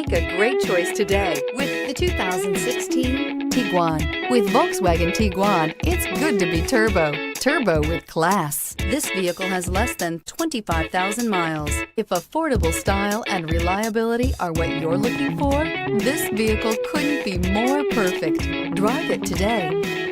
Make a great choice today with the 2016 Tiguan. With Volkswagen Tiguan, it's good to be turbo. Turbo with class. This vehicle has less than 25,000 miles. If affordable style and reliability are what you're looking for, this vehicle couldn't be more perfect. Drive it today.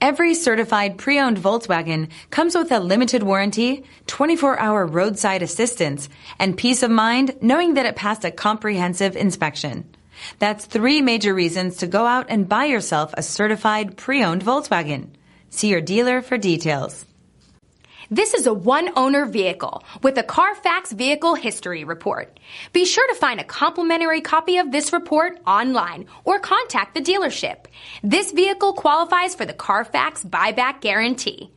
Every certified pre-owned Volkswagen comes with a limited warranty, 24-hour roadside assistance, and peace of mind knowing that it passed a comprehensive inspection. That's 3 major reasons to go out and buy yourself a certified pre-owned Volkswagen. See your dealer for details. This is a one-owner vehicle with a Carfax Vehicle History Report. Be sure to find a complimentary copy of this report online or contact the dealership. This vehicle qualifies for the Carfax Buyback Guarantee.